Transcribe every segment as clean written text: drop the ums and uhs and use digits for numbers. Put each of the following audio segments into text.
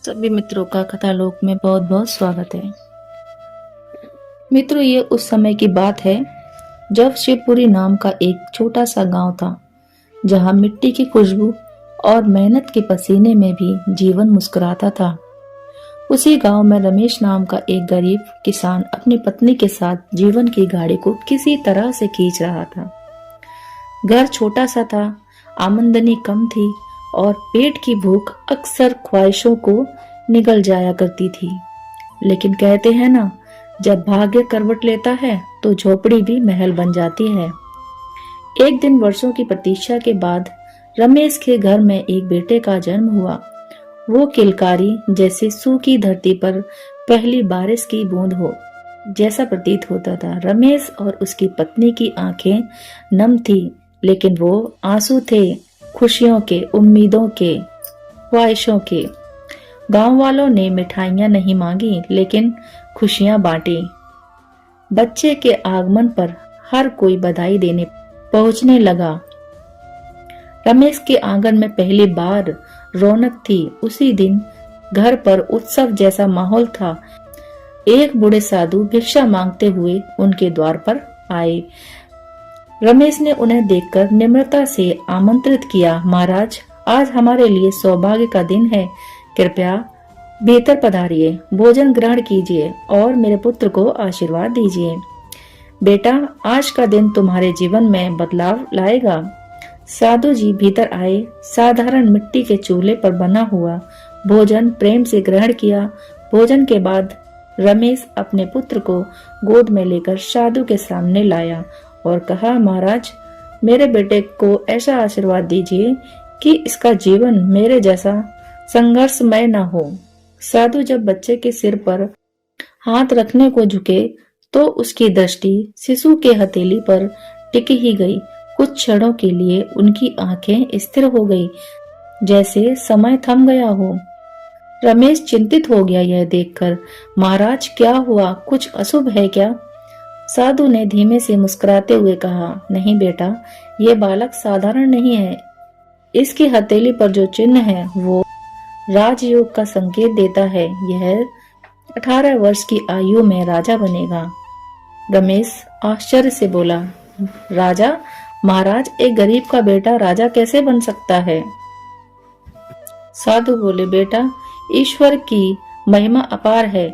सभी मित्रों का कथालोक में बहुत बहुत स्वागत है। मित्रों, ये उस समय की बात है जब शिवपुरी नाम का एक छोटा सा गांव था, जहां मिट्टी की खुशबू और मेहनत के पसीने में भी जीवन मुस्कुराता था। उसी गांव में रमेश नाम का एक गरीब किसान अपनी पत्नी के साथ जीवन की गाड़ी को किसी तरह से खींच रहा था। घर छोटा सा था, आमदनी कम थी और पेट की भूख अक्सर ख्वाहिशों को निगल जाया करती थी। लेकिन कहते हैं ना, जब भाग्य करवट लेता है तो झोपड़ी भी महल बन जाती है। एक दिन वर्षों की प्रतीक्षा के बाद रमेश के घर में एक बेटे का जन्म हुआ। वो किलकारी जैसे सूखी धरती पर पहली बारिश की बूंद हो जैसा प्रतीत होता था। रमेश और उसकी पत्नी की आंखें नम थी, लेकिन वो आंसू थे खुशियों के, उम्मीदों के, ख्वाहिशों के। गांव वालों ने मिठाइयां नहीं मांगी, लेकिन खुशियां बांटी। बच्चे के आगमन पर हर कोई बधाई देने पहुंचने लगा। रमेश के आंगन में पहली बार रौनक थी। उसी दिन घर पर उत्सव जैसा माहौल था। एक बूढ़े साधु भिक्षा मांगते हुए उनके द्वार पर आए। रमेश ने उन्हें देखकर निम्रता से आमंत्रित किया। महाराज, आज हमारे लिए सौभाग्य का दिन है। कृपया भीतर पधारिए, भोजन ग्रहण कीजिए और मेरे पुत्र को आशीर्वाद दीजिए। बेटा, आज का दिन तुम्हारे जीवन में बदलाव लाएगा। साधु जी भीतर आए। साधारण मिट्टी के चूल्हे पर बना हुआ भोजन प्रेम से ग्रहण किया। भोजन के बाद रमेश अपने पुत्र को गोद में लेकर साधु के सामने लाया और कहा, महाराज, मेरे बेटे को ऐसा आशीर्वाद दीजिए कि इसका जीवन मेरे जैसा संघर्षमय न हो। साधु जब बच्चे के सिर पर हाथ रखने को झुके तो उसकी दृष्टि शिशु के हथेली पर टिकी ही गई। कुछ क्षणों के लिए उनकी आंखें स्थिर हो गई, जैसे समय थम गया हो। रमेश चिंतित हो गया यह देखकर। महाराज, क्या हुआ? कुछ अशुभ है क्या? साधु ने धीमे से मुस्कुराते हुए कहा, नहीं बेटा, ये बालक साधारण नहीं है। इसकी हथेली पर जो चिन्ह है वो राजयोग का संकेत देता है। यह 18 वर्ष की आयु में राजा बनेगा। रमेश आश्चर्य से बोला, राजा? महाराज, एक गरीब का बेटा राजा कैसे बन सकता है? साधु बोले, बेटा, ईश्वर की महिमा अपार है।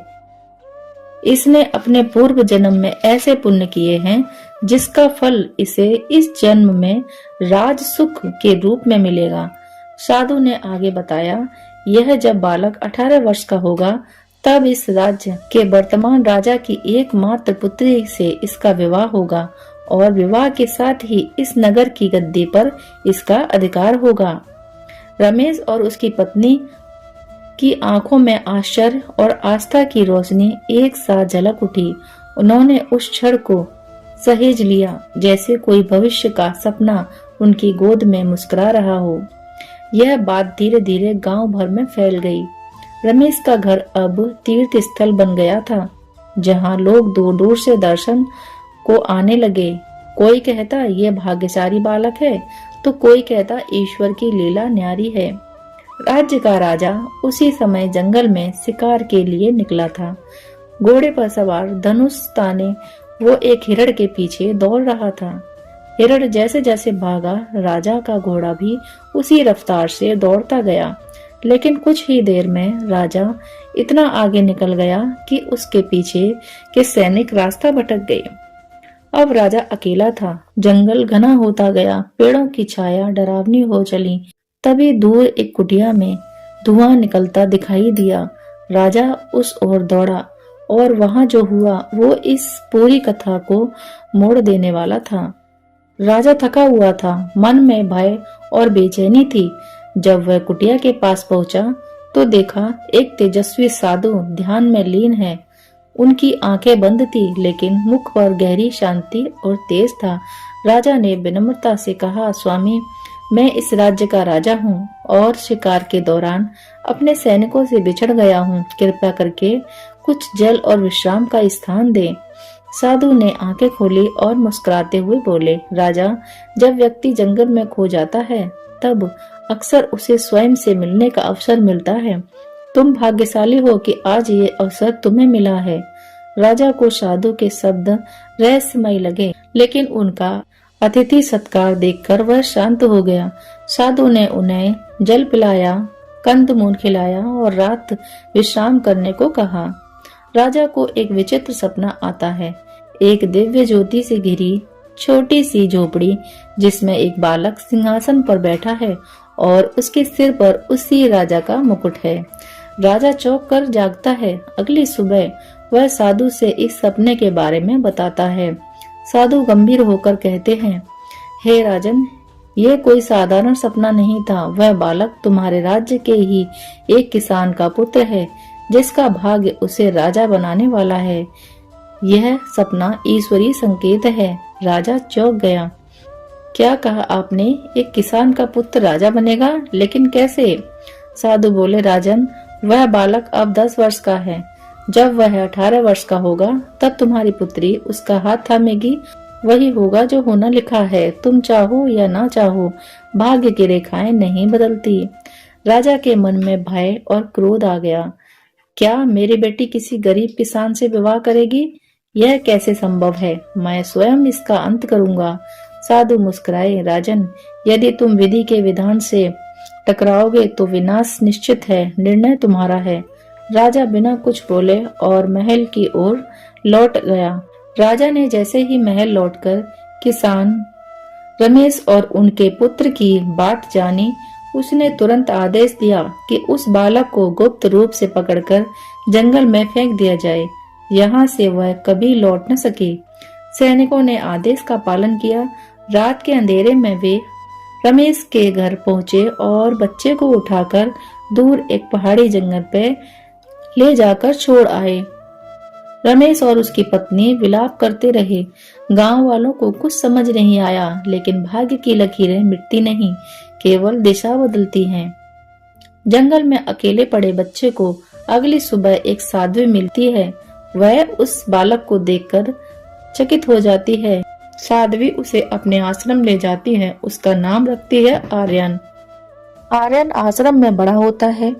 इसने अपने पूर्व जन्म में ऐसे पुण्य किए हैं जिसका फल इसे इस जन्म में राज सुख के रूप में मिलेगा। साधु ने आगे बताया, यह जब बालक 18 वर्ष का होगा तब इस राज्य के वर्तमान राजा की एकमात्र पुत्री से इसका विवाह होगा और विवाह के साथ ही इस नगर की गद्दी पर इसका अधिकार होगा। रमेश और उसकी पत्नी की आंखों में आश्चर्य और आस्था की रोशनी एक साथ झलक उठी। उन्होंने उस क्षण को सहेज लिया जैसे कोई भविष्य का सपना उनकी गोद में मुस्कुरा रहा हो। यह बात धीरे धीरे गांव भर में फैल गई। रमेश का घर अब तीर्थ स्थल बन गया था, जहां लोग दूर दूर से दर्शन को आने लगे। कोई कहता ये भाग्यशाली बालक है, तो कोई कहता ईश्वर की लीला न्यारी है। राज्य का राजा उसी समय जंगल में शिकार के लिए निकला था। घोड़े पर सवार धनुष ताने वो एक हिरण के पीछे दौड़ रहा था। हिरण जैसे जैसे भागा, राजा का घोड़ा भी उसी रफ्तार से दौड़ता गया। लेकिन कुछ ही देर में राजा इतना आगे निकल गया कि उसके पीछे के सैनिक रास्ता भटक गए। अब राजा अकेला था। जंगल घना होता गया, पेड़ों की छाया डरावनी हो चली। तभी दूर एक कुटिया में धुआं निकलता दिखाई दिया। राजा उस ओर दौड़ा और वहां जो हुआ वो इस पूरी कथा को मोड़ देने वाला था। राजा थका हुआ था, मन में भय और बेचैनी थी। जब वह कुटिया के पास पहुंचा तो देखा एक तेजस्वी साधु ध्यान में लीन है। उनकी आंखें बंद थी, लेकिन मुख पर गहरी शांति और तेज था। राजा ने विनम्रता से कहा, स्वामी, मैं इस राज्य का राजा हूँ और शिकार के दौरान अपने सैनिकों से बिछड़ गया हूँ। कृपया करके कुछ जल और विश्राम का स्थान दें। साधु ने आंखें खोली और मुस्कुराते हुए बोले, राजा, जब व्यक्ति जंगल में खो जाता है तब अक्सर उसे स्वयं से मिलने का अवसर मिलता है। तुम भाग्यशाली हो कि आज ये अवसर तुम्हें मिला है। राजा को साधु के शब्द रहस्यमय लगे, लेकिन उनका अतिथि सत्कार देखकर वह शांत हो गया। साधु ने उन्हें जल पिलाया, कंदमूल खिलाया और रात विश्राम करने को कहा। राजा को एक विचित्र सपना आता है। एक दिव्य ज्योति से घिरी छोटी सी झोपड़ी, जिसमें एक बालक सिंहासन पर बैठा है और उसके सिर पर उसी राजा का मुकुट है। राजा चौंक कर जागता है। अगली सुबह वह साधु से इस सपने के बारे में बताता है। साधु गंभीर होकर कहते हैं, हे राजन, यह कोई साधारण सपना नहीं था। वह बालक तुम्हारे राज्य के ही एक किसान का पुत्र है, जिसका भाग्य उसे राजा बनाने वाला है। यह सपना ईश्वरीय संकेत है। राजा चौंक गया। क्या कहा आपने? एक किसान का पुत्र राजा बनेगा? लेकिन कैसे? साधु बोले, राजन, वह बालक अब 10 वर्ष का है। जब वह 18 वर्ष का होगा, तब तुम्हारी पुत्री उसका हाथ थामेगी। वही होगा जो होना लिखा है। तुम चाहो या ना चाहो, भाग्य की रेखाएं नहीं बदलती। राजा के मन में भय और क्रोध आ गया। क्या मेरी बेटी किसी गरीब किसान से विवाह करेगी? यह कैसे संभव है? मैं स्वयं इसका अंत करूंगा। साधु मुस्कुराए, राजन, यदि तुम विधि के विधान से टकराओगे तो विनाश निश्चित है। निर्णय तुम्हारा है। राजा बिना कुछ बोले और महल की ओर लौट गया। राजा ने जैसे ही महल लौटकर किसान रमेश और उनके पुत्र की बात जानी, उसने तुरंत आदेश दिया कि उस बालक को गुप्त रूप से पकड़कर जंगल में फेंक दिया जाए। यहाँ से वह कभी लौट न सके। सैनिकों ने आदेश का पालन किया। रात के अंधेरे में वे रमेश के घर पहुंचे और बच्चे को उठाकर दूर एक पहाड़ी जंगल पे ले जाकर छोड़ आए। रमेश और उसकी पत्नी विलाप करते रहे। गांव वालों को कुछ समझ नहीं आया, लेकिन भाग्य की लकीरें मिटती नहीं, केवल दिशा बदलती हैं। जंगल में अकेले पड़े बच्चे को अगली सुबह एक साध्वी मिलती है। वह उस बालक को देखकर चकित हो जाती है। साध्वी उसे अपने आश्रम ले जाती है। उसका नाम रखती है आर्यन। आर्यन आश्रम में बड़ा होता है।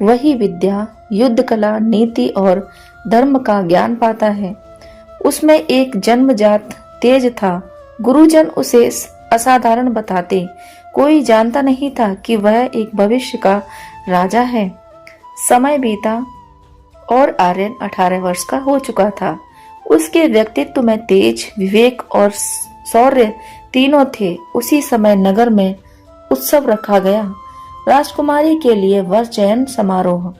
वही विद्या, युद्ध कला, नीति और धर्म का ज्ञान पाता है। उसमें एक जन्मजात तेज था। गुरुजन उसे असाधारण बताते। कोई जानता नहीं था कि वह एक भविष्य का राजा है। समय बीता और आर्यन 18 वर्ष का हो चुका था। उसके व्यक्तित्व में तेज, विवेक और शौर्य तीनों थे। उसी समय नगर में उत्सव रखा गया। राजकुमारी के लिए वर चयन समारोह।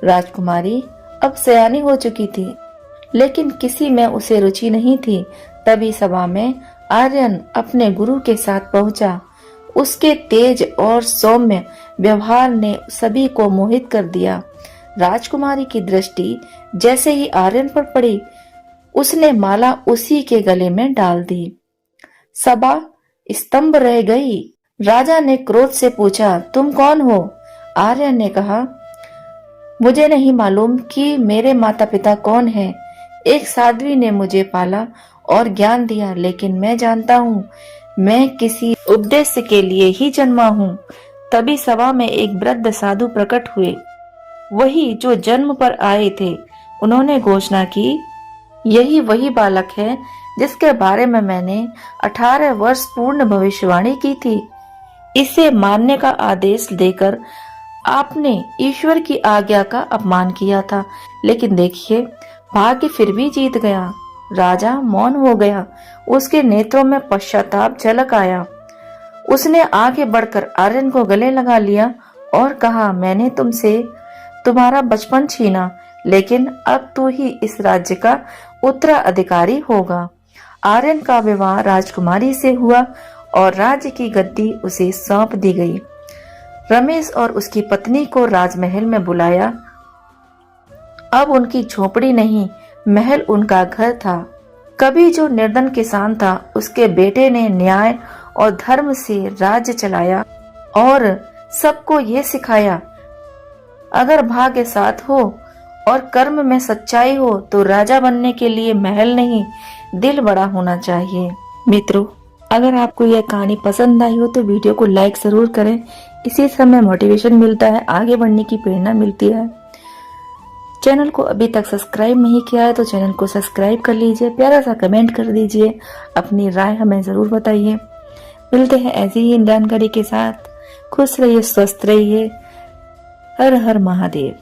राजकुमारी अब सयानी हो चुकी थी, लेकिन किसी में उसे रुचि नहीं थी। तभी सभा में आर्यन अपने गुरु के साथ पहुंचा। उसके तेज और सौम्य व्यवहार ने सभी को मोहित कर दिया। राजकुमारी की दृष्टि जैसे ही आर्यन पर पड़ी, उसने माला उसी के गले में डाल दी। सभा स्तंभ रह गई। राजा ने क्रोध से पूछा, तुम कौन हो? आर्यन ने कहा, मुझे नहीं मालूम कि मेरे माता पिता कौन हैं। एक साध्वी ने मुझे पाला और ज्ञान दिया, लेकिन मैं जानता हूँ मैं किसी उद्देश्य के लिए ही जन्मा हूँ। तभी सभा में एक वृद्ध साधु प्रकट हुए, वही जो जन्म पर आए थे। उन्होंने घोषणा की, यही वही बालक है जिसके बारे में मैंने 18 वर्ष पूर्ण भविष्यवाणी की थी। इसे मारने का आदेश देकर आपने ईश्वर की आज्ञा का अपमान किया था, लेकिन देखिए भाग्य फिर भी जीत गया। राजा मौन हो गया। उसके नेत्रों में पश्चाताप झलक आया। उसने आगे बढ़कर आर्यन को गले लगा लिया और कहा, मैंने तुमसे तुम्हारा बचपन छीना, लेकिन अब तू ही इस राज्य का उत्तराधिकारी होगा। आर्यन का विवाह राजकुमारी से हुआ और राज्य की गद्दी उसे सौंप दी गई। रमेश और उसकी पत्नी को राजमहल में बुलाया। अब उनकी झोपड़ी नहीं, महल उनका घर था। कभी जो निर्धन किसान था, उसके बेटे ने न्याय और धर्म से राज्य चलाया और सबको ये सिखाया, अगर भाग्य साथ हो और कर्म में सच्चाई हो तो राजा बनने के लिए महल नहीं, दिल बड़ा होना चाहिए। मित्रों, अगर आपको यह कहानी पसंद आई हो तो वीडियो को लाइक जरूर करें। इसी से हमें मोटिवेशन मिलता है, आगे बढ़ने की प्रेरणा मिलती है। चैनल को अभी तक सब्सक्राइब नहीं किया है तो चैनल को सब्सक्राइब कर लीजिए, प्यारा सा कमेंट कर दीजिए, अपनी राय हमें जरूर बताइए। मिलते हैं ऐसी ही जानकारी के साथ। खुश रहिए, स्वस्थ रहिए। हर हर महादेव।